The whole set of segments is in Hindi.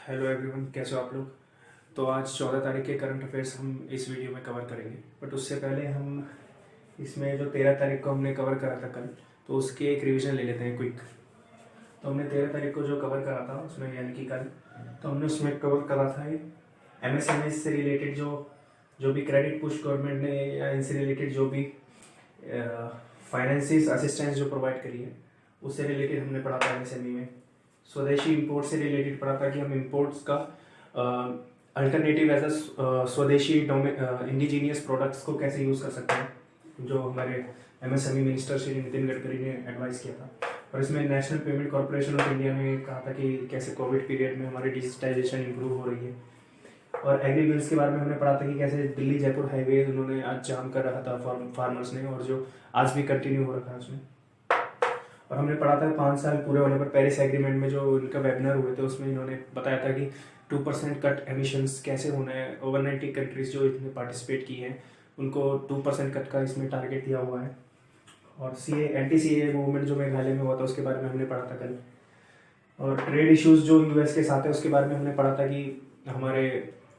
हेलो एवरीवन, कैसे हो आप लोग। तो आज 14 तारीख के करंट अफेयर्स हम इस वीडियो में कवर करेंगे। बट उससे पहले हम इसमें जो 13 तारीख को हमने कवर करा था कल, तो उसके एक रिवीजन ले लेते हैं क्विक। तो हमने 13 तारीख को जो कवर करा था उसमें, यानी कि कल, तो हमने उसमें कवर करा था MSME से रिलेटेड जो जो भी क्रेडिट पुश गवर्नमेंट ने या इनसे रिलेटेड जो भी फाइनेंसिस असिस्टेंस जो प्रोवाइड करी है, उससे रिलेटेड हमने पढ़ा था MSME में। स्वदेशी इंपोर्ट से रिलेटेड पढ़ा था कि हम इंपोर्ट्स का अल्टरनेटिव एज अ स्वदेशी इंडिजीनियस प्रोडक्ट्स को कैसे यूज़ कर सकते हैं, जो हमारे MSME मिनिस्टर श्री नितिन गडकरी ने एडवाइस किया था। और इसमें national payment corporation of India ने कहा था कि कैसे कोविड पीरियड में हमारी डिजिटाइजेशन इंप्रूव हो रही है। और एग्री बिल्स के बारे में हमने पढ़ा था कि कैसे दिल्ली जयपुर हाईवे उन्होंने आज जाम कर रखा था फार्मर्स ने, और जो आज भी कंटिन्यू हो रखा है उसमें। और हमने पढ़ा था 5 साल पूरे होने पर पेरिस एग्रीमेंट में जो इनका वेबिनार हुए थे, उसमें इन्होंने बताया था कि 2% कट एमिशंस कैसे होना है। ओवर 90 कंट्रीज जो इसमें पार्टिसिपेट की हैं उनको 2% कट का इसमें टारगेट दिया हुआ है। और एंटी CAA मूवमेंट जो मेघालय में हुआ था उसके बारे में हमने पढ़ा था कल। और ट्रेड इश्यूज जो US के साथ है उसके बारे में हमने पढ़ा था कि हमारे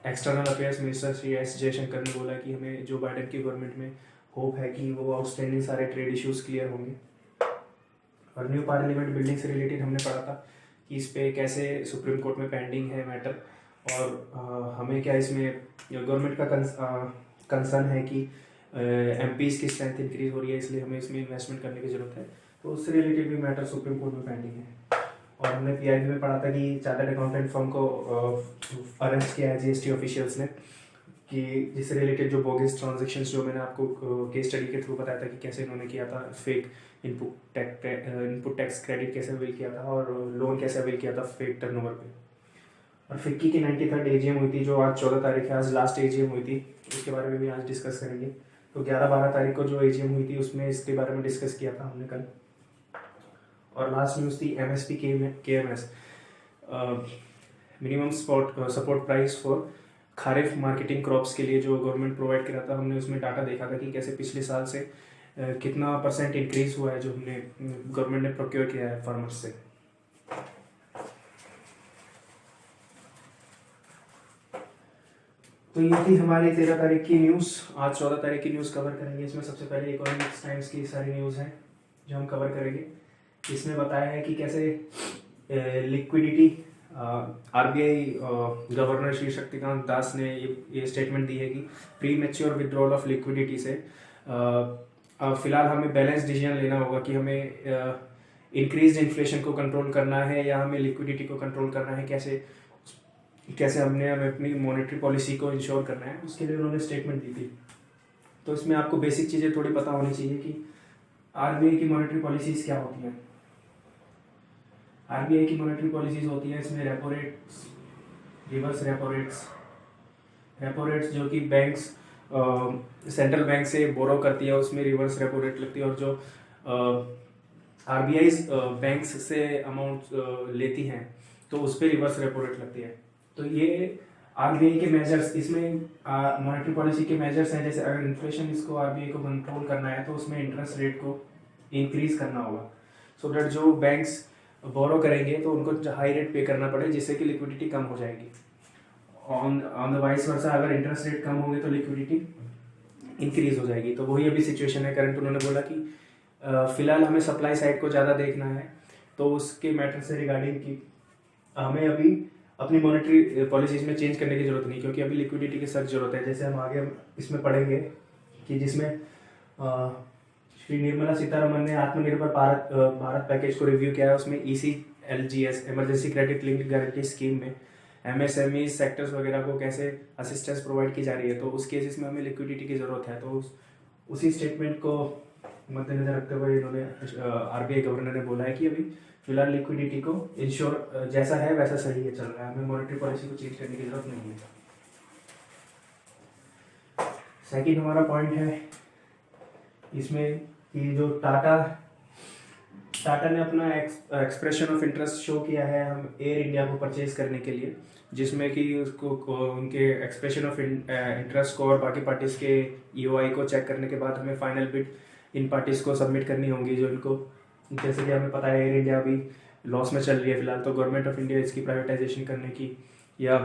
external affairs minister Shri S Jaishankar ने बोला कि हमें जो बाइडेन की गवर्नमेंट में होप है कि वो आउटस्टैंडिंग सारे ट्रेड इश्यूज क्लियर होंगे। और न्यू पार्लियामेंट बिल्डिंग से रिलेटेड हमने पढ़ा था कि इस पे कैसे सुप्रीम कोर्ट में पेंडिंग है मैटर, और हमें क्या इसमें गवर्नमेंट का कंसर्न है कि MPs की स्ट्रेंथ इंक्रीज हो रही है, इसलिए हमें इसमें इन्वेस्टमेंट करने की जरूरत है। तो उससे रिलेटेड भी मैटर सुप्रीम कोर्ट में पेंडिंग है। और हमने PIB में पढ़ा था कि चार्टर्ड अकाउंटेंट फर्म को अरेस्ट किया है GST ऑफिशियल्स ने, कि जिससे रिलेटेड जो बोगस ट्रांजेक्शन्स जो मैंने आपको केस स्टडी के थ्रू बताया था कि कैसे इन्होंने किया था, फेक इनपुट टैक्स क्रेडिट कैसे अवेल किया था और लोन कैसे अवेल किया था फेक टर्नओवर पे। और फिक्की की 93rd AGM हुई थी जो आज 14 तारीख है, आज लास्ट AGM हुई थी, उसके बारे में भी आज डिस्कस करेंगे। तो 11-12 तारीख को जो AGM हुई थी उसमें इसके बारे में डिस्कस किया था हमने कल। और लास्ट न्यूज़ थी MSP KMS, minimum support price for kharif marketing crops के लिए जो गवर्नमेंट प्रोवाइड करा था। हमने उसमें डाटा देखा था कि कैसे पिछले साल से कितना % इंक्रीज हुआ है जो हमने गवर्नमेंट ने प्रोक्योर किया है फार्मर्स से। तो ये थी हमारी 13 तारीख की न्यूज़। आज 14 तारीख की न्यूज़ कवर करेंगे। इसमें सबसे पहले इकोनॉमिक्स टाइम्स की सारी न्यूज़ है जो हम कवर करेंगे। इसमें बताया है कि कैसे liquidity RBI governor Shri Shaktikanta Das ने ये स्टेटमेंट दी है कि premature withdrawal of liquidity से फिलहाल हमें बैलेंस डिसीजन लेना होगा कि हमें इंक्रीज इन्फ्लेशन को कंट्रोल करना है या हमें लिक्विडिटी को कंट्रोल करना है, कैसे हमें अपनी मॉनेटरी पॉलिसी को इंश्योर करना है, उसके लिए उन्होंने स्टेटमेंट दी थी। तो इसमें आपको बेसिक चीज़ें थोड़ी पता होनी चाहिए कि RBI की मॉनेटरी पॉलिसीज़ क्या होती हैं। RBI की मॉनेटरी पॉलिसीज होती है, इसमें repo rates, reverse repo rates जो कि बैंक्स सेंट्रल बैंक से बोरो करती है, उसमें रिवर्स रेपो रेट लगती है। और जो RBI बैंक्स से अमाउंट लेती हैं तो उस पर रिवर्स रेपो रेट लगती है। तो ये RBI के मेजर्स, इसमें मॉनेटरी पॉलिसी के मेजर्स हैं। जैसे अगर इन्फ्लेशन इसको RBI को कंट्रोल करना है तो उसमें इंटरेस्ट रेट को इंक्रीज करना होगा, सो दैट जो बैंक्स बोरो करेंगे तो उनको हाई रेट पे करना पड़े, जिससे कि लिक्विडिटी कम हो जाएगी। ऑन द वाइस वर्सा, अगर इंटरेस्ट रेट कम होंगे तो लिक्विडिटी इंक्रीज हो जाएगी। तो वही अभी सिचुएशन है करंट। उन्होंने बोला कि फिलहाल हमें सप्लाई साइड को ज़्यादा देखना है, तो उसके मैटर से रिगार्डिंग कि हमें अभी अपनी मॉनेटरी पॉलिसीज में चेंज करने की जरूरत नहीं, क्योंकि अभी लिक्विडिटी की सख्त जरूरत है। जैसे हम आगे इसमें पढ़ेंगे कि जिसमें श्री निर्मला सीतारमन ने आत्मनिर्भर भारत पैकेज को रिव्यू किया है। उसमें ECLGS emergency credit linked guarantee scheme में MSME सेक्टर्स वगैरह को कैसे असिस्टेंस प्रोवाइड की जा रही है, तो उस केसेस में हमें लिक्विडिटी की ज़रूरत है। तो उसी स्टेटमेंट को मद्देनजर रखते हुए इन्होंने RBI गवर्नर ने बोला है कि अभी फिलहाल लिक्विडिटी को इंश्योर जैसा है वैसा सही है, चल रहा है, हमें मॉनेटरी पॉलिसी को चेंज करने की जरूरत नहीं है। सेकेंड हमारा पॉइंट है इसमें कि जो टाटा ने अपना एक्सप्रेशन ऑफ इंटरेस्ट शो किया है हम एयर इंडिया को परचेज करने के लिए, जिसमें कि उसको उनके एक्सप्रेशन ऑफ इंटरेस्ट को और बाकी पार्टीज के EOI को चेक करने के बाद हमें फाइनल बिड इन पार्टीज को सबमिट करनी होंगी। जो इनको, जैसे कि हमें पता है एयर इंडिया अभी लॉस में चल रही है फिलहाल, तो गवर्नमेंट ऑफ इंडिया इसकी प्राइवेटाइजेशन करने की या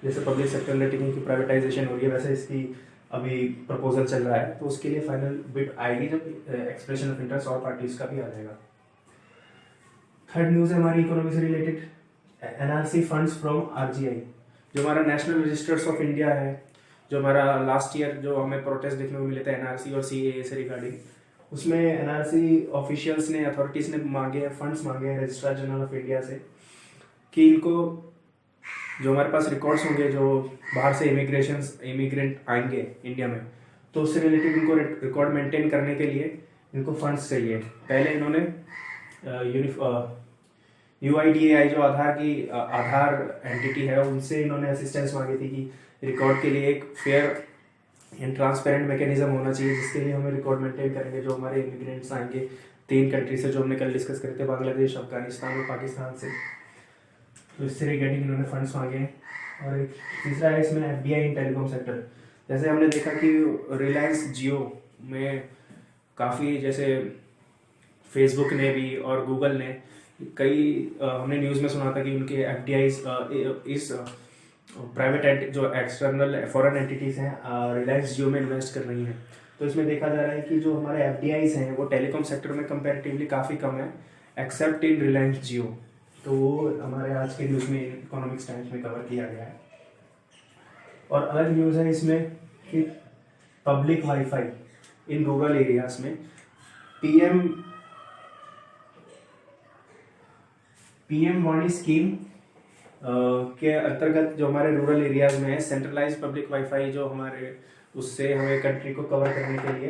जैसे पब्लिक सेक्टर अंडरटेकिंग की प्राइवेटाइजेशन हो रही है, वैसे इसकी अभी प्रपोजल चल रहा है, तो उसके लिए फाइनल बिट आएगी जब एक्सप्रेशन ऑफ इंटरेस्ट और पार्टीज का भी आ जाएगा। थर्ड न्यूज़ है हमारी इकोनॉमी से related, NRC funds from RGI, जो हमारा नेशनल रजिस्टर्स ऑफ इंडिया है, जो हमारा लास्ट ईयर जो हमें प्रोटेस्ट देखने को मिले थे एनआरसी और सीएए से रिगार्डिंग, उसमें एनआरसी ऑफिशियल्स ने, अथॉरिटीज़ ने मांगे हैं, फंड्स मांगे हैं रजिस्ट्रार जनरल ऑफ इंडिया से कि इनको जो हमारे पास रिकॉर्ड्स होंगे, जो बाहर से इमिग्रेंट आएंगे इंडिया में, तो उससे रिलेटेड इनको रिकॉर्ड मेंटेन करने के लिए इनको फंड्स चाहिए। पहले इन्होंने UIDAI जो आधार एंटिटी है, उनसे इन्होंने असिस्टेंस मांगी थी कि रिकॉर्ड के लिए एक फेयर एंड ट्रांसपेरेंट मैकेनिज्म होना चाहिए, जिसके लिए हमें रिकॉर्ड मेंटेन करेंगे जो हमारे इमिग्रेंट्स आएंगे 3 कंट्री से, जो हमने कल डिस्कस करे थे, बांग्लादेश, अफगानिस्तान और पाकिस्तान से। तो इससे रिगार्डिंग इन्होंने फंड्स मांगे हैं। और एक तीसरा है इसमें FDI इन टेलीकॉम सेक्टर। जैसे हमने देखा कि रिलायंस जियो में काफ़ी, जैसे फेसबुक ने भी और गूगल ने कई हमने न्यूज़ में सुना था कि उनके FDIs इस प्राइवेट जो एक्सटर्नल फॉरेन एंटिटीज़ हैं रिलायंस जियो में इन्वेस्ट कर रही हैं। तो इसमें देखा जा रहा है कि जो हमारे FDIs हैं वो टेलीकॉम सेक्टर में कंपैरेटिवली काफ़ी कम है, एक्सेप्ट इन रिलायंस जियो। तो वो हमारे आज के न्यूज़ में इकोनॉमिक्स टाइम्स में कवर किया गया है। और अलग न्यूज़ है इसमें कि public wifi in rural areas में पीएम वाणी स्कीम के अंतर्गत जो हमारे रूरल एरियाज में है, सेंट्रलाइज पब्लिक वाईफाई जो हमारे, उससे हमें कंट्री को कवर करने के लिए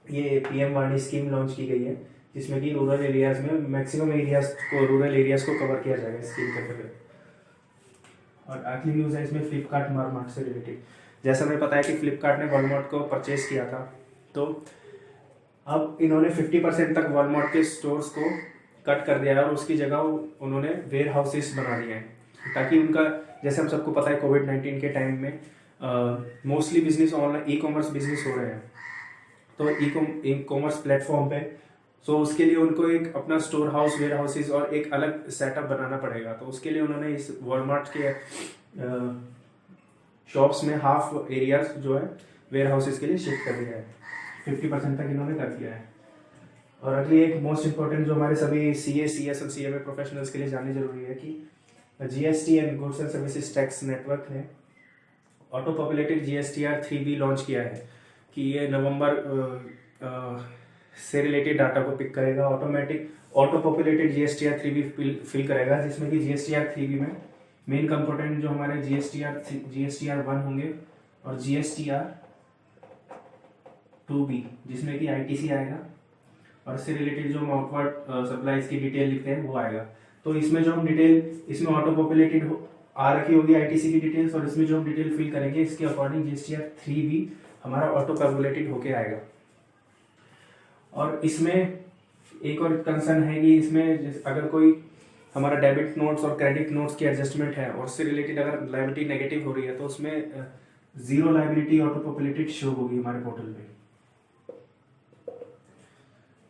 ये पीएम वाणी स्कीम लॉन्च की गई है, जिसमें कि रूरल एरियाज में मैक्सिमम रूरल एरियाज को कवर किया जाएगा स्कीम के तहत। और आखिरी न्यूज़ है इसमें फ्लिपकार्ट वॉलमार्ट से रिलेटेड। जैसा हमें पता है कि फ्लिपकार्ट ने वॉलमार्ट को परचेज किया था, तो अब इन्होंने 50% तक वॉलमार्ट के स्टोर्स को कट कर दिया है और उसकी जगह उन्होंने वेयर हाउसेस बना दिए हैं, ताकि उनका, जैसे हम सबको पता है कोविड-19 के टाइम में mostly business online ecommerce business हो रहे हैं, तो ई कॉमर्स प्लेटफॉर्म पे, सो उसके लिए उनको एक अपना स्टोर हाउस, वेयर हाउसेस और एक अलग सेटअप बनाना पड़ेगा। तो उसके लिए उन्होंने इस वॉलमार्ट के शॉप्स में हाफ एरियाज जो है वेयर हाउसेस के लिए शिफ्ट कर दिया है, 50% तक इन्होंने कर दिया है। और अगली एक मोस्ट इंपॉर्टेंट जो हमारे सभी CA, CS और CMA प्रोफेशनल्स के लिए जाननी जरूरी है कि GST and goods and services tax network ने auto populated GSTR 3B launch किया है कि ये नवंबर से रिलेटेड डाटा को पिक करेगा, auto populated GSTR 3B fill करेगा, जिसमें कि GSTR 3B में मेन कंपोनेंट जो हमारे GSTR 1 होंगे और GSTR 2B, जिसमें कि ITC आएगा, और इससे रिलेटेड जो हम आउटवर्ड सप्लाईज की डिटेल लिखते हैं वो आएगा। तो इसमें जो हम डिटेल, इसमें ऑटो पॉपुलेटेड आ रखी होगी ITC की डिटेल्स, और इसमें जो हम डिटेल फिल करेंगे इसके अकॉर्डिंग GSTR 3B हमारा ऑटो पॉपुलेटेड होके आएगा। और इसमें एक और कंसर्न है कि इसमें अगर कोई हमारा डेबिट नोट्स और क्रेडिट नोट्स की एडजस्टमेंट है और उससे रिलेटेड अगर लायबिलिटी नेगेटिव हो रही है, तो उसमें zero liability auto populated show होगी हमारे पोर्टल पे।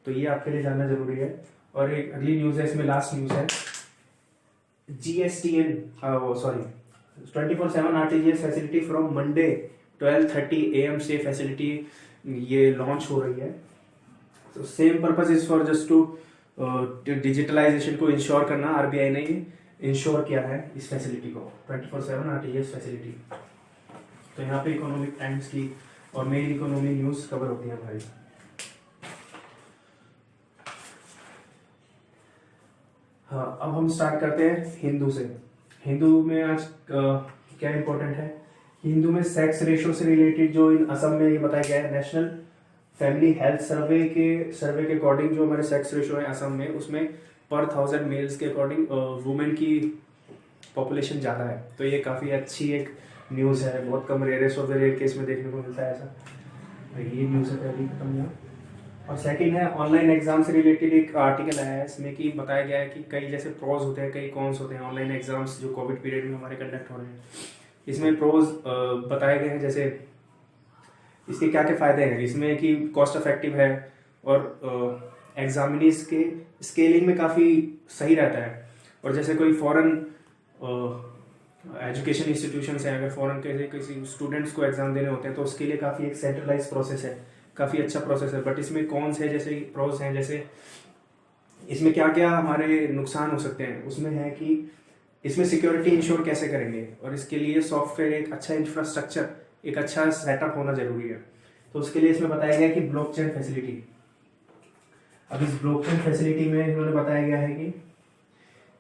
तो ये आपके लिए जानना जरूरी है। और एक अगली न्यूज़ है, इसमें लास्ट न्यूज़ है, GSTN 24/7 RTGS facility from Monday 12:30 AM से फैसिलिटी ये लॉन्च हो रही है। तो same purpose is for just to digitalisation को इंश्योर करना। RBI ने इंश्योर किया है इस फैसिलिटी को, 24/7 RTGS फैसिलिटी। तो यहाँ पे इकोनॉमिक टाइम्स की और मेन इकोनॉमी न्यूज़ कवर होती है हमारी। हाँ, अब हम स्टार्ट करते हैं हिंदू से। हिंदू में आज क्या इम्पोर्टेंट है, हिंदू में सेक्स रेशो से रिलेटेड जो इन असम में ये बताया गया है, नेशनल फैमिली हेल्थ सर्वे के अकॉर्डिंग जो हमारे सेक्स रेशो है असम में, उसमें पर 1000 मेल्स के अकॉर्डिंग वुमेन की पॉपुलेशन ज़्यादा है। तो ये काफ़ी अच्छी एक न्यूज़ है, बहुत कम rarest of the rare case में देखने को मिलता है ऐसा। ये न्यूज़ है पहली खत्म हुआ। और सेकंड है ऑनलाइन एग्जाम से रिलेटेड एक आर्टिकल आया है, इसमें कि बताया गया है कि कई जैसे प्रोज होते हैं, कई कॉन्स होते हैं ऑनलाइन एग्जाम्स जो कोविड पीरियड में हमारे कंडक्ट हो रहे हैं। इसमें प्रोज बताए गए हैं, जैसे इसके क्या क्या फ़ायदे हैं, इसमें कि कॉस्ट इफेक्टिव है और एग्जामिनीज के स्केलिंग में काफ़ी सही रहता है। और जैसे कोई फॉरेन एजुकेशन इंस्टीट्यूशंस हैं, अगर फॉरेन के किसी स्टूडेंट्स को एग्ज़ाम देने होते हैं तो उसके लिए काफ़ी एक सेंट्रलाइज प्रोसेस है, काफ़ी अच्छा प्रोसेस है। बट इसमें कौन से जैसे प्रोस हैं, जैसे इसमें क्या क्या हमारे नुकसान हो सकते हैं, उसमें है कि इसमें सिक्योरिटी इंश्योर कैसे करेंगे, और इसके लिए सॉफ्टवेयर एक अच्छा इंफ्रास्ट्रक्चर, एक अच्छा सेटअप होना जरूरी है। तो उसके लिए इसमें बताया गया कि ब्लॉकचेन फैसिलिटी। अब इस ब्लॉकचेन फैसिलिटी में इन्होंने बताया गया है कि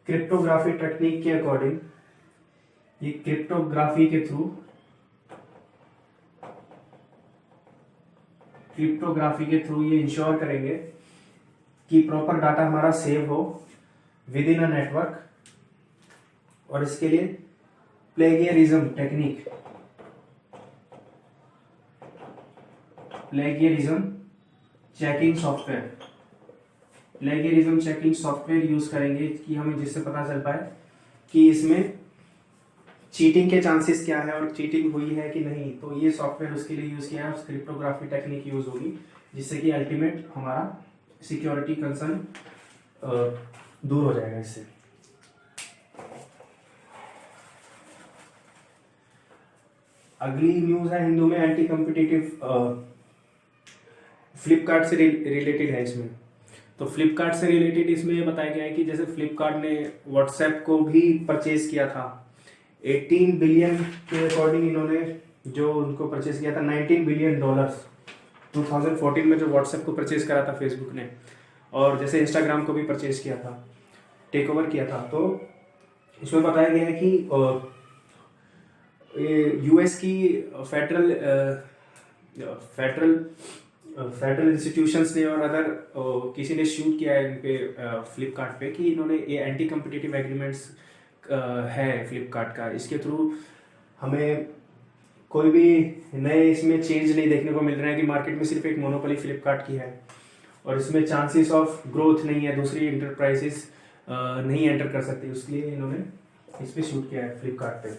क्रिप्टोग्राफी टेक्निक के अकॉर्डिंग, ये क्रिप्टोग्राफी के थ्रू ये इंश्योर करेंगे कि प्रॉपर डाटा हमारा सेव हो विद इन अ नेटवर्क, और इसके लिए प्लेगियरिज्म चेकिंग सॉफ्टवेयर यूज करेंगे कि हमें जिससे पता चल पाए कि इसमें चीटिंग के चांसेस क्या है और चीटिंग हुई है कि नहीं। तो ये सॉफ्टवेयर उसके लिए यूज किया है, क्रिप्टोग्राफी टेक्निक यूज होगी, जिससे कि अल्टीमेट हमारा सिक्योरिटी कंसर्न दूर हो जाएगा इससे। अगली न्यूज है हिंदू में, एंटी कॉम्पिटिटिव फ्लिपकार्ट से रिलेटेड है इसमें। तो फ्लिपकार्ट से रिलेटेड इसमें ये बताया गया है कि जैसे फ्लिपकार्ट ने व्हाट्सएप को भी परचेज किया था 18 बिलियन के अकॉर्डिंग, इन्होंने जो उनको परचेज किया था $19 बिलियन 2014 में जो व्हाट्सएप को परचेज करा था फेसबुक ने, और जैसे इंस्टाग्राम को भी परचेज किया था, टेक ओवर किया था। तो इसमें बताया गया है कि यूएस की फेडरल इंस्टीट्यूशंस ने और अदर किसी ने शूट किया है इन पे फ्लिपकार्ट पे कि इन्होंने ये एंटी कॉम्पिटिटिव एग्रीमेंट्स है फ्लिपकार्ट का, इसके थ्रू हमें कोई भी नए इसमें चेंज नहीं देखने को मिल रहा है कि मार्केट में सिर्फ एक मोनोपोली फ्लिपकार्ट की है और इसमें चांसेस ऑफ ग्रोथ नहीं है, दूसरी इंटरप्राइजेस नहीं एंटर कर सकती, उसके लिए इन्होंने इस पे शूट किया है फ्लिपकार्ट पे।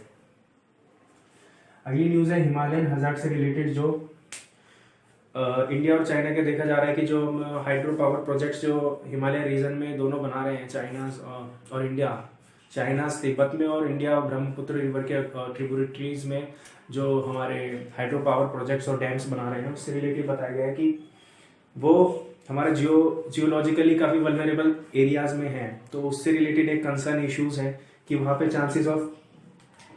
अगली न्यूज़ है हिमालयन हजार्ड से रिलेटेड, जो इंडिया और चाइना के देखा जा रहा है कि जो हाइड्रो पावर प्रोजेक्ट्स जो हिमालय रीजन में दोनों बना रहे हैं, चाइना और इंडिया, चाइना तिब्बत में और इंडिया ब्रह्मपुत्र रिवर के ट्रिब्यूटरीज में जो हमारे हाइड्रो पावर प्रोजेक्ट्स और डैम्स बना रहे हैं, उससे रिलेटेड बताया गया है कि वो हमारे जियोलॉजिकली काफ़ी वल्नरेबल एरियाज में हैं, तो उससे रिलेटेड एक कंसर्न इश्यूज हैं कि वहाँ पे चांसेस ऑफ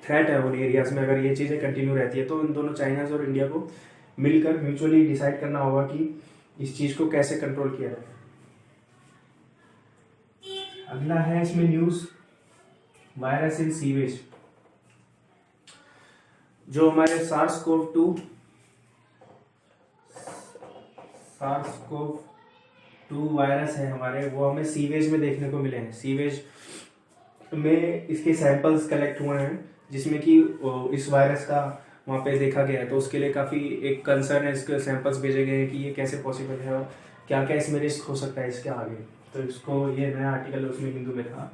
थ्रेट है उन एरियाज में। अगर ये चीज़ें कंटिन्यू रहती है तो इन दोनों चाइना और इंडिया को मिलकर म्यूचुअली डिसाइड करना होगा कि इस चीज़ को कैसे कंट्रोल किया जाए। अगला है इसमें न्यूज़ वायरस इन सीवेज, जो हमारे SARS-CoV-2 वायरस है हमारे, वो हमें सीवेज में देखने को मिले हैं। सीवेज में इसके सैंपल्स कलेक्ट हुए हैं जिसमें कि इस वायरस का वहाँ पे देखा गया है, तो उसके लिए काफ़ी एक कंसर्न है, इसके सैंपल्स भेजे गए हैं कि ये कैसे पॉसिबल है और क्या क्या इसमें रिस्क हो सकता है इसके आगे। तो इसको ये नया आर्टिकल उसमें हिंदू में था।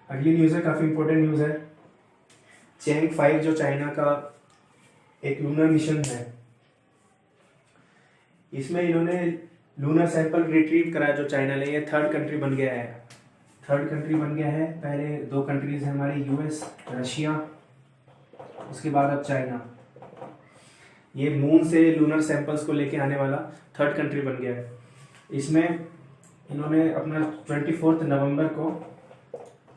अगली न्यूज़ है, काफ़ी इंपॉर्टेंट न्यूज़ है, चैंग 5 जो चाइना का एक लूनर मिशन है, इसमें इन्होंने लूनर सैंपल रिट्रीव करा जो चाइना ने, ये थर्ड कंट्री बन गया है। पहले 2 कंट्रीज हैं हमारी, यूएस, रशिया, उसके बाद अब चाइना। ये मून से लूनर सैंपल्स को लेके आने वाला थर्ड कंट्री बन गया है। इसमें इन्होंने अपना 24 नवंबर को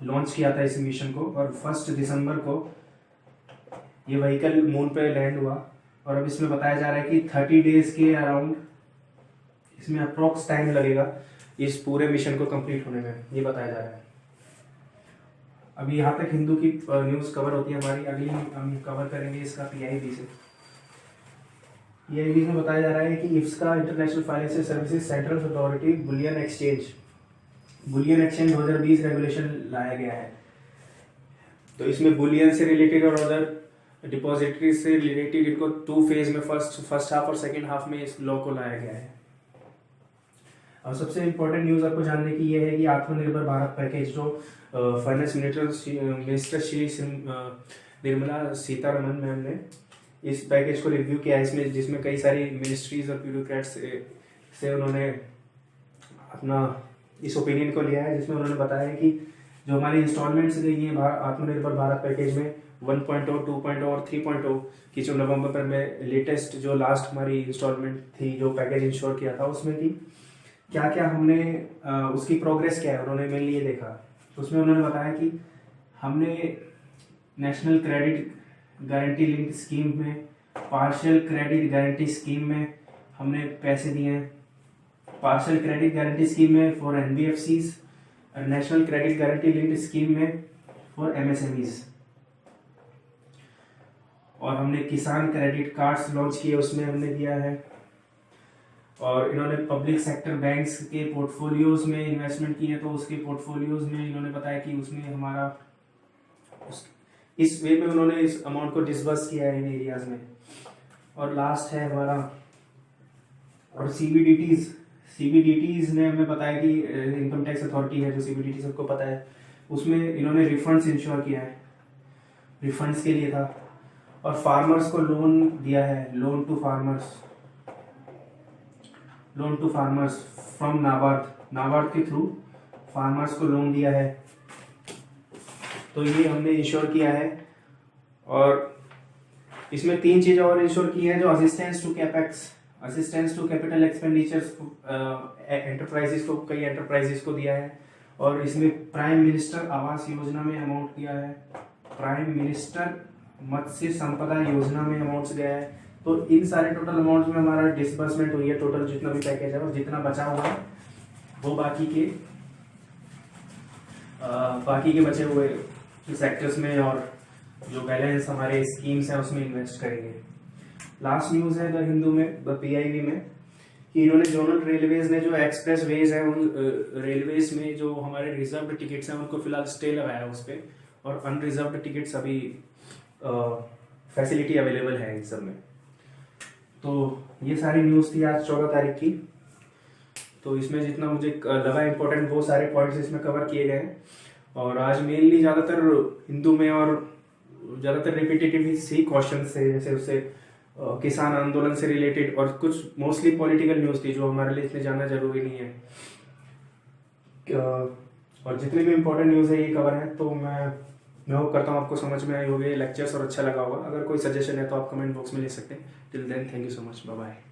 लॉन्च किया था इस मिशन को, और 1 दिसंबर को ये व्हीकल मून पे लैंड हुआ, और अब इसमें बताया जा रहा है कि 30 डेज के अराउंड इसमें अप्रोक्स टाइम लगेगा इस पूरे मिशन को कंप्लीट होने में, ये बताया जा रहा है। अभी यहाँ तक हिंदू की न्यूज़ कवर होती है हमारी। अगली हम कवर करेंगे इसका PIB से। PIB में बताया जा रहा है कि IFSCA international financial services central authority bullion exchange 2020 regulation लाया गया है। तो इसमें बुलियन से रिलेटेड और अदर डिपॉजिटरी से रिलेटेड इनको 2 फेज में फर्स्ट हाफ और सेकेंड हाफ में इस लॉ को लाया गया है। और सबसे इम्पोर्टेंट न्यूज़ आपको जानने की ये है कि आत्मनिर्भर भारत पैकेज जो finance minister Shri Nirmala Sitharaman ma'am ने इस पैकेज को रिव्यू किया है, इसमें जिसमें कई सारी मिनिस्ट्रीज और ब्यूरोक्रेट्स से उन्होंने अपना इस ओपिनियन को लिया है, जिसमें उन्होंने बताया है कि जो हमारी इंस्टॉलमेंट्स गई हैं आत्मनिर्भर भारत पैकेज में 1.0, 2.0 और 3.0 की, जो नवंबर में लेटेस्ट जो लास्ट हमारी इंस्टॉलमेंट थी जो पैकेज इंश्योर किया था उसमें थी, क्या क्या हमने उसकी प्रोग्रेस क्या है उन्होंने मेनली ये देखा। उसमें उन्होंने बताया कि हमने national credit guarantee link scheme में, पार्शियल क्रेडिट गारंटी स्कीम में हमने पैसे दिए हैं। पार्शियल क्रेडिट गारंटी स्कीम में for NBFCs, national credit guarantee link scheme में फॉर MSMEs। और हमने किसान क्रेडिट कार्ड्स लॉन्च किए, उसमें हमने दिया है। और इन्होंने पब्लिक सेक्टर बैंक्स के पोर्टफोलियोज में इन्वेस्टमेंट की है, तो उसके पोर्टफोलियोज में इन्होंने बताया कि उसमें हमारा इस वे में उन्होंने इस अमाउंट को डिसबर्स किया है इन एरियाज में। और लास्ट है हमारा और CBDTs ने हमें बताया कि इनकम टैक्स अथॉरिटी है जो CBDT सबको पता है, उसमें इन्होंने रिफंड्स इंश्योर किया है, रिफंड्स के लिए था। और फार्मर्स को लोन दिया है, loan to farmers from NABARD के थ्रू फार्मर्स को लोन दिया है, तो ये हमने इंश्योर किया है। और इसमें 3 चीज़ें और इंश्योर की है, जो assistance to capital expenditures enterprises को, कई एंटरप्राइजेस को दिया है। और इसमें प्राइम मिनिस्टर आवास योजना में अमाउंट दिया है, प्राइम मिनिस्टर मत्स्य संपदा योजना में अमाउंट्स गया है। तो इन सारे टोटल अमाउंट्स में हमारा डिसबर्समेंट हुई है, टोटल जितना भी पैकेज है और जितना बचा हुआ है वो बाकी के बचे हुए सेक्टर्स में और जो बैलेंस हमारे स्कीम्स हैं उसमें इन्वेस्ट करेंगे। लास्ट न्यूज़ है द हिंदू में, द PIB में, कि इन्होंने जोनल रेलवेज ने जो एक्सप्रेस वेज है उन रेलवेज में जो हमारे रिजर्व्ड टिकट्स हैं उनको फिलहाल स्टे लगाया है उस पर, और अनरिजर्व्ड टिकट्स अभी फैसिलिटी अवेलेबल है इन सब में। तो ये सारी न्यूज़ थी आज 14 तारीख की। तो इसमें जितना मुझे लगा इम्पोर्टेंट वो सारे पॉइंट्स इसमें कवर किए गए हैं। और आज मेनली ज़्यादातर हिंदू में और ज़्यादातर रिपीटेटिव सी क्वेश्चन थे, जैसे उससे किसान आंदोलन से रिलेटेड, और कुछ मोस्टली पॉलिटिकल न्यूज़ थी जो हमारे लिए इतने जानना जरूरी नहीं है। और जितनी भी इम्पोर्टेंट न्यूज़ है ये कवर है। तो मैं होप करता हूँ आपको समझ में आई होगी लेक्चर्स और अच्छा लगा होगा। अगर कोई सजेशन है तो आप कमेंट बॉक्स में ले सकते हैं। Till then thank you so much, bye bye.